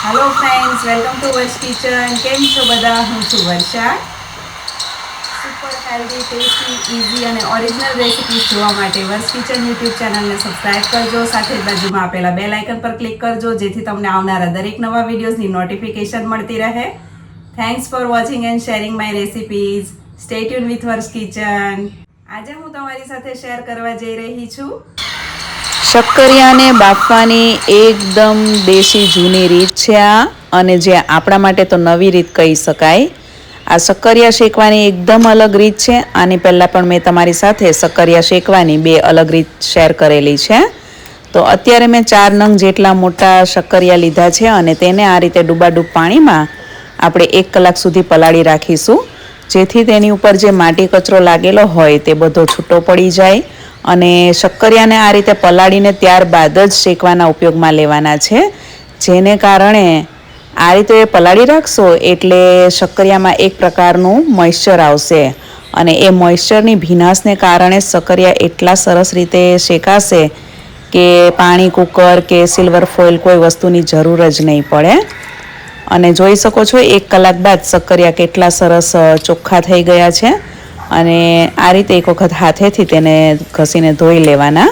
Hello friends, welcome to વર્ષ kitchen. કેમ છો બધા? હું છું વર્ષા. સુપર હેલ્ધી, ટેસ્ટી, ઇઝી અને ઓરિજિનલ રેસિપીઝ જોવા માટે વર્ષ કિચન યુટ્યુબ ચેનલને સબસ્ક્રાઇબ કરજો. સાથે જ બાજુમાં આપેલા બેલ આઇકન પર ક્લિક કરજો, જેથી તમને આવનારા દરેક નવા વિડીયોઝની નોટિફિકેશન મળતી રહે. Thanks for watching and sharing my recipes. Stay tune with વર્ષ કિચન. આજે હું તમારી સાથે શેર કરવા જઈ રહી છું શક્કરિયાને બાફવાની એકદમ દેશી જૂની રીત છે આ, અને જે આપણા માટે તો નવી રીત કહી શકાય. આ શક્કરિયા શેકવાની એકદમ અલગ રીત છે. આની પહેલાં પણ મેં તમારી સાથે શક્કરિયા શેકવાની બે અલગ રીત શેર કરેલી છે. તો અત્યારે મેં 4 નંગ જેટલા મોટા શક્કરિયા લીધા છે અને તેને આ રીતે ડૂબાડૂબ પાણીમાં આપણે 1 કલાક સુધી પલાળી રાખીશું, જેથી તેની ઉપર જે માટી કચરો લાગેલો હોય તે બધો છૂટો પડી જાય. અને શક્કરિયાને આ રીતે પલાળીને ત્યારબાદ જ શેકવાના ઉપયોગમાં લેવાના છે, જેને કારણે આ રીતે પલાળી રાખશો એટલે શક્કરિયામાં એક પ્રકારનું મોઇશ્ચર આવશે, અને એ મોઇશ્ચરની ભીનાશને કારણે શક્કરિયા એટલા સરસ રીતે શેકાશે કે પાણી કુકર કે સિલ્વર ફોઇલ કોઈ વસ્તુની જરૂર જ નહીં પડે. અને જોઈ શકો છો 1 કલાક બાદ શક્કરિયા કેટલા સરસ ચોખ્ખા થઈ ગયા છે. અને આ રીતે એક વખત હાથેથી તેને ઘસીને ધોઈ લેવાના,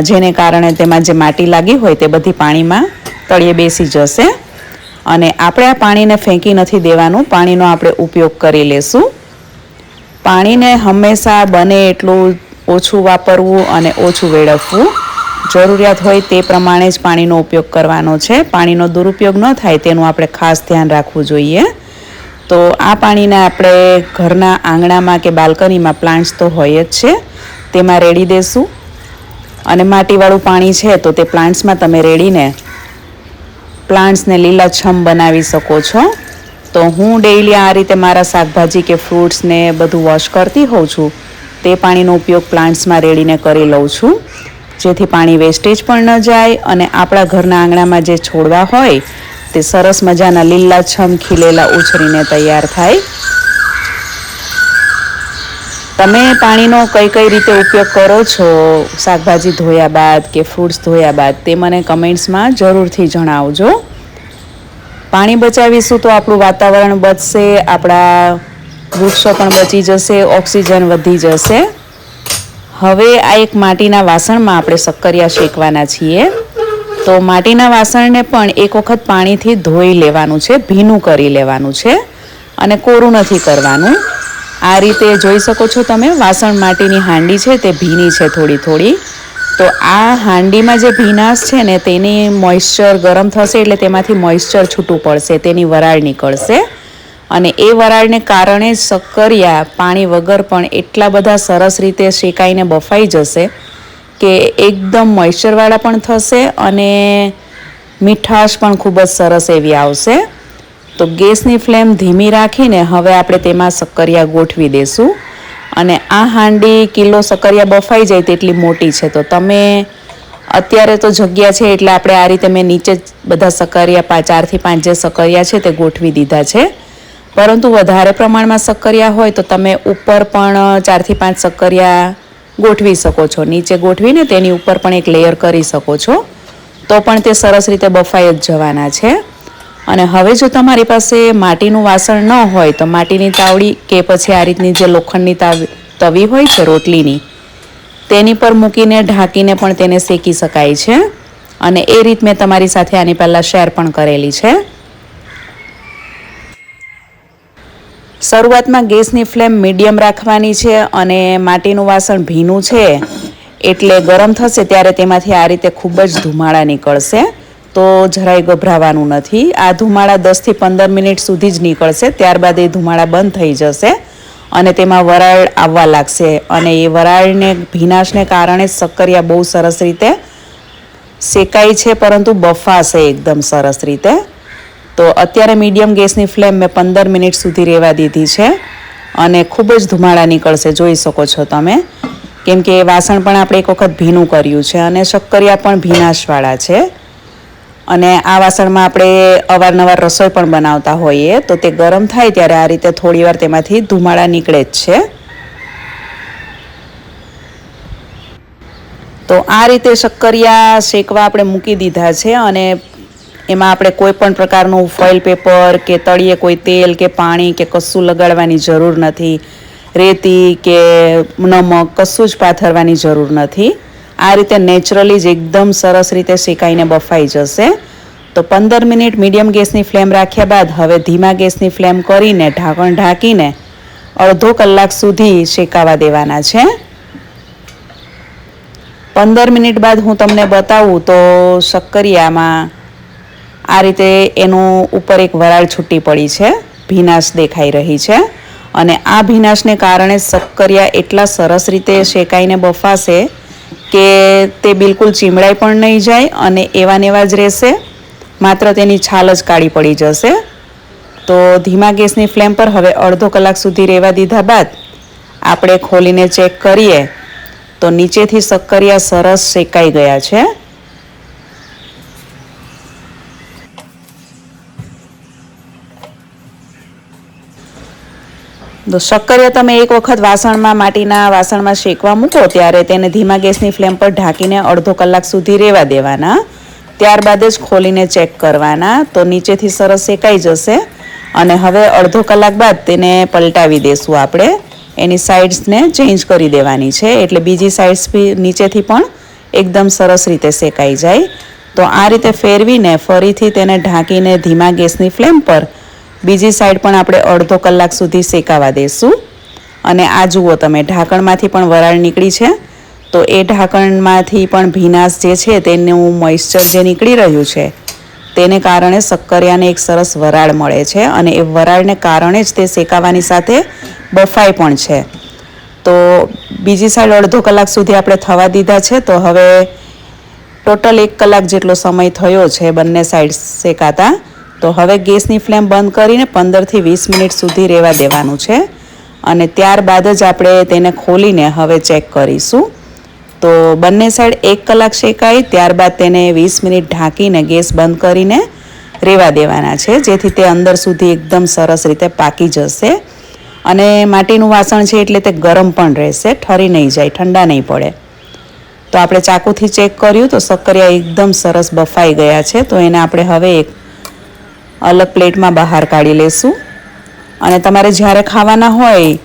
જેને કારણે તેમાં જે માટી લાગી હોય તે બધી પાણીમાં તળિયે બેસી જશે. અને આપણે આ પાણીને ફેંકી નથી દેવાનું, પાણીનો આપણે ઉપયોગ કરી લેશું. પાણીને હંમેશા બને એટલું ઓછું વાપરવું અને ઓછું વેડફવું. જરૂરિયાત હોય તે પ્રમાણે જ પાણીનો ઉપયોગ કરવાનો છે. પાણીનો દુરુપયોગ ન થાય તેનું આપણે ખાસ ધ્યાન રાખવું જોઈએ. તો આ પાણીને આપણે ઘરના આંગણામાં કે બાલ્કનીમાં પ્લાન્ટ્સ તો હોય જ છે તેમાં રેડી દેશું. અને માટીવાળું પાણી છે તો તે પ્લાન્ટ્સમાં તમે રેડીને પ્લાન્ટ્સને લીલાછમ બનાવી શકો છો. તો હું ડેઈલી આ રીતે મારા શાકભાજી કે ફ્રૂટ્સને બધું વોશ કરતી હોઉં છું, તે પાણીનો ઉપયોગ પ્લાન્ટ્સમાં રેડીને કરી લઉં છું, જેથી પાણી વેસ્ટેજ પણ ન જાય અને આપણા ઘરના આંગણામાં જે છોડવા હોય તે સરસ મજાના લીલાછમ ખીલેલા ઉછરીને તૈયાર થાય. તમે પાણીનો કઈ રીતે ઉપયોગ કરો છો શાકભાજી ધોયા બાદ કે ફ્રૂટ્સ ધોયા બાદ, તે મને કમેન્ટ્સમાં જરૂરથી જણાવજો. પાણી બચાવીશું તો આપણું વાતાવરણ બચશે, આપણા વૃક્ષો પણ બચી જશે, ઓક્સિજન વધી જશે. હવે આ એક માટીના વાસણમાં આપણે શક્કરિયા શેકવાના છીએ. તો માટીના વાસણને પણ એક વખત પાણીથી ધોઈ લેવાનું છે, ભીનું કરી લેવાનું છે, અને કોરું નથી કરવાનું. આ રીતે જોઈ શકો છો તમે, વાસણ માટીની હાંડી છે તે ભીની છે થોડી થોડી. તો આ હાંડીમાં જે ભીનાશ છે ને, તેની મોઇશ્ચર ગરમ થશે એટલે તેમાંથી મોઇશ્ચર છૂટું પડશે, તેની વરાળ નીકળશે. અને એ વરાળને કારણે શક્કરિયા પાણી વગર પણ એટલા બધા સરસ રીતે શેકાઈને બફાઈ જશે કે એકદમ મોઇશ્ચરવાળા પણ થશે અને મીઠાશ પણ ખૂબ જ સરસ એવી આવશે. તો ગેસની ફ્લેમ ધીમી રાખીને હવે આપણે તેમાં શક્કરિયા ગોઠવી દઈશું. અને આ હાંડી કિલો શક્કરિયા બફાઈ જાય તેટલી મોટી છે. તો તમે અત્યારે તો જગ્યા છે એટલે આપણે આ રીતે મેં નીચે બધા શક્કરિયા 4 થી 5 જે શક્કરિયા છે તે ગોઠવી દીધા છે. પરંતુ વધારે પ્રમાણમાં શક્કરિયા હોય તો તમે ઉપર પણ 4 થી 5 શક્કરિયા ગોઠવી શકો છો. નીચે ગોઠવીને તેની ઉપર પણ એક લેયર કરી શકો છો, તો પણ તે સરસ રીતે બફાઈ જ જવાના છે. અને હવે જો તમારી પાસે માટીનું વાસણ ન હોય તો માટીની તાવડી કે પછી આ રીતની જે લોખંડની તવી હોય છે રોટલીની, તેની પર મૂકીને ઢાંકીને પણ તેને શેકી શકાય છે. અને એ રીત મેં તમારી સાથે આની પહેલાં શેર પણ કરેલી છે. શરૂઆતમાં ગેસની ફ્લેમ મીડિયમ રાખવાની છે, અને માટીનું વાસણ ભીનું છે એટલે ગરમ થશે ત્યારે તેમાંથી આ રીતે ખૂબ જ ધુમાડા નીકળશે. તો જરાય ગભરાવાનું નથી. આ ધુમાડા 10 થી 15 મિનિટ સુધી જ નીકળશે, ત્યારબાદ એ ધુમાડા બંધ થઈ જશે અને તેમાં વરાળ આવવા લાગશે. અને એ વરાળને ભીનાશને કારણે શક્કરિયા બહુ સરસ રીતે શેકાય છે, પરંતુ બફાશે એકદમ સરસ રીતે. તો અત્યારે મીડિયમ ગેસની ફ્લેમ મેં 15 મિનિટ સુધી રહેવા દીધી છે અને ખૂબ જ ધુમાડા નીકળશે, જોઈ શકો છો તમે. કેમ કે વાસણ પણ આપણે એક વખત ભીનું કર્યું છે અને શક્કરિયા પણ ભીનાશવાળા છે. અને આ વાસણમાં આપણે અવારનવાર રસોઈ પણ બનાવતા હોઈએ, તો તે ગરમ થાય ત્યારે આ રીતે થોડીવાર તેમાંથી ધુમાડા નીકળે જ છે. તો આ રીતે શક્કરિયા શેકવા આપણે મૂકી દીધા છે અને એમાં આપણે કોઈ પણ પ્રકારનું ફોઇલ પેપર કે તળિયે કોઈ તેલ કે પાણી કે કશું લગાડવાની જરૂર નથી. રેતી કે નમક કશું જ પાથરવાની જરૂર નથી. આ રીતે નેચરલી જ એકદમ સરસ રીતે શેકાઈને બફાઈ જશે. તો 15 મિનિટ મીડિયમ ગેસની ફ્લેમ રાખ્યા બાદ હવે ધીમા ગેસની ફ્લેમ કરીને ઢાંકણ ઢાંકીને અડધો કલાક સુધી શેકાવા દેવાના છે. 15 મિનિટ બાદ હું તમને બતાવું તો શક્કરિયામાં આ રીતે એનું ઉપર એક વરાળ છૂટી પડી છે, ભીનાશ દેખાઈ રહી છે. અને આ ભીનાશને કારણે શક્કરિયા એટલા સરસ રીતે શેકાઈને બફાશે કે તે બિલકુલ ચીમડાઈ પણ નહીં જાય અને એવા ને એવા જ રહેશે, માત્ર તેની છાલ જ કાળી પડી જશે. તો ધીમા ગેસની ફ્લેમ પર હવે અડધો કલાક સુધી રહેવા દીધા બાદ આપણે ખોલીને ચેક કરીએ તો નીચેથી શક્કરિયા સરસ શેકાઈ ગયા છે. તો શક્કરિયા તમે એક વખત વાસણમાં માટીના વાસણમાં શેકવા મૂકો ત્યારે તેને ધીમા ગેસની ફ્લેમ પર ઢાંકીને અડધો કલાક સુધી રહેવા દેવાના. ત્યારબાદ જ ખોલીને ચેક કરવાના તો નીચેથી સરસ શેકાઈ જશે. અને હવે અડધો કલાક બાદ તેને પલટાવી દેશું આપણે. એની સાઇડ્સને ચેન્જ કરી દેવાની છે એટલે બીજી સાઇડ્સ બી નીચેથી પણ એકદમ સરસ રીતે શેકાઈ જાય. તો આ રીતે ફેરવીને ફરીથી તેને ઢાંકીને ધીમા ગેસની ફ્લેમ પર બીજી સાઈડ પણ આપણે અડધો કલાક સુધી શેકાવા દઈશું. અને આ જુઓ તમે ઢાંકણમાંથી પણ વરાળ નીકળી છે. તો એ ઢાંકણમાંથી પણ ભીનાશ જે છે તેનું મોઇશ્ચર જે નીકળી રહ્યું છે તેને કારણે શક્કરિયાને એક સરસ વરાળ મળે છે અને એ વરાળને કારણે જ તે શેકાવાની સાથે બફાય પણ છે. તો બીજી સાઈડ અડધો કલાક સુધી આપણે થવા દીધા છે. તો હવે ટોટલ 1 કલાક જેટલો સમય થયો છે બંને સાઈડ શેકાતા. તો હવે ગેસની ફ્લેમ બંધ કરીને 15થી 20 મિનિટ સુધી રહેવા દેવાનું છે. અને ત્યારબાદ જ આપણે તેને ખોલીને હવે ચેક કરીશું. તો બંને સાઈડ 1 કલાક શેકાઈ ત્યારબાદ તેને 20 મિનિટ ઢાંકીને ગેસ બંધ કરીને રહેવા દેવાના છે જેથી તે અંદર સુધી એકદમ સરસ રીતે પાકી જશે. અને માટીનું વાસણ છે એટલે તે ગરમ પણ રહેશે, ઠરી નહીં જાય, ઠંડા નહીં પડે. તો આપણે ચાકુથી ચેક કર્યું તો શક્કરિયા એકદમ સરસ બફાઈ ગયા છે. તો એને આપણે હવે એક અલગ પ્લેટમાં બહાર કાઢી લેશું. અને તમારે જ્યારે ખાવાના હોય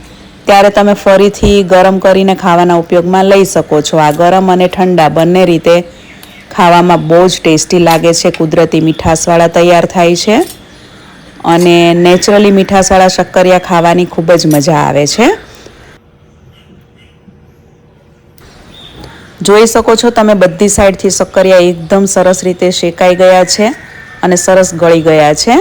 ત્યારે તમે ફરીથી ગરમ કરીને ખાવાના ઉપયોગમાં લઈ શકો છો. આ ગરમ અને ઠંડા બંને રીતે ખાવામાં બહુ જ ટેસ્ટી લાગે છે. કુદરતી મીઠાશવાળા તૈયાર થાય છે અને નેચરલી મીઠાશવાળા શક્કરિયા ખાવાની ખૂબ જ મજા આવે છે. જોઈ શકો છો તમે બધી સાઈડથી શક્કરિયા એકદમ સરસ રીતે શેકાઈ ગયા છે અને સરસ ગળી ગયા છે.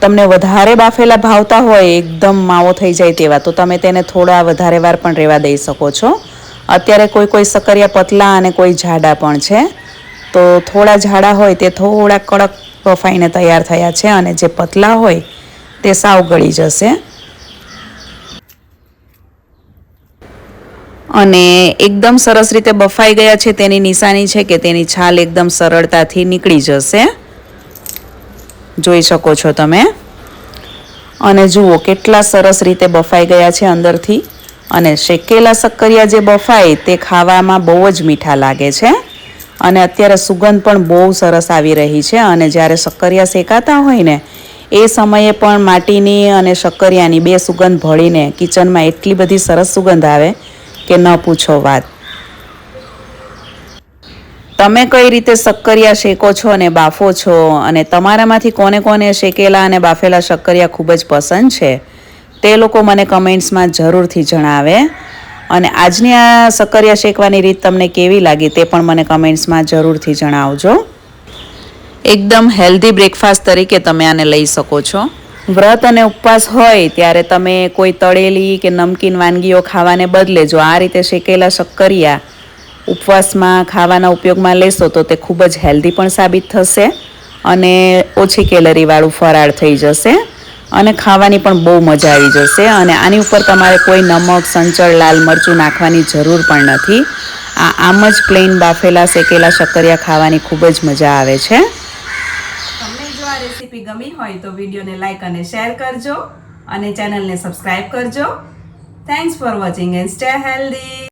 તમને વધારે બાફેલા ભાવતા હોય એકદમ માવો થઈ જાય તેવા તો તમે તેને થોડા વધારે વાર પણ રહેવા દઈ શકો છો. અત્યારે કોઈ શક્કરિયા પતલા અને કોઈ જાડા પણ છે. તો થોડા જાડા હોય તે થોડા કડક બફાઈને તૈયાર થયા છે અને જે પતલા હોય તે સાવ ગળી જશે. અને એકદમ સરસ રીતે બફાઈ ગયા છે તેની નિશાની છે કે તેની છાલ એકદમ સરળતાથી નીકળી જશે. જોઈ શકો છો તમે. અને જુઓ કેટલા સરસ રીતે બફાઈ ગયા છે અંદરથી. અને શેકેલા શક્કરિયા જે બફાય તે ખાવામાં બહુ જ મીઠા લાગે છે. અને અત્યારે સુગંધ પણ બહુ સરસ આવી રહી છે. અને જ્યારે શક્કરિયા શેકાતા હોય ને એ સમયે પણ માટીની અને શક્કરિયાની બે સુગંધ ભળીને કિચનમાં એટલી બધી સરસ સુગંધ આવે કે ન પૂછો વાત. તમે કઈ રીતે શક્કરિયા શેકો છો અને બાફો છો અને તમારામાંથી કોને કોને શેકેલા અને બાફેલા શક્કરિયા ખૂબ જ પસંદ છે તે લોકો મને કમેન્ટ્સમાં જરૂરથી જણાવે. અને આજની આ શક્કરિયા શેકવાની રીત તમને કેવી લાગી તે પણ મને કમેન્ટ્સમાં જરૂરથી જણાવજો. એકદમ હેલ્ધી બ્રેકફાસ્ટ તરીકે તમે આને લઈ શકો છો. વ્રત અને ઉપવાસ હોય ત્યારે તમે કોઈ તળેલી કે નમકીન વાનગીઓ ખાવાને બદલે જો આ રીતે શેકેલા શક્કરિયા ઉપવાસમાં ખાવાના ઉપયોગમાં લેશો તો તે ખૂબ જ હેલ્ધી પણ સાબિત થશે અને ઓછી કેલરીવાળું ફરાળ થઈ જશે અને ખાવાની પણ બહુ મજા આવી જશે. અને આની ઉપર તમારે કોઈ નમક, સંચળ, લાલ મરચું નાખવાની જરૂર પણ નથી. આમ જ પ્લેન બાફેલા શેકેલા શક્કરિયા ખાવાની ખૂબ જ મજા આવે છે. તમને જો આ રેસીપી ગમી હોય તો વિડીયોને લાઈક અને શેર કરજો અને ચેનલને સબસ્ક્રાઇબ કરજો. Thanks for watching and stay healthy.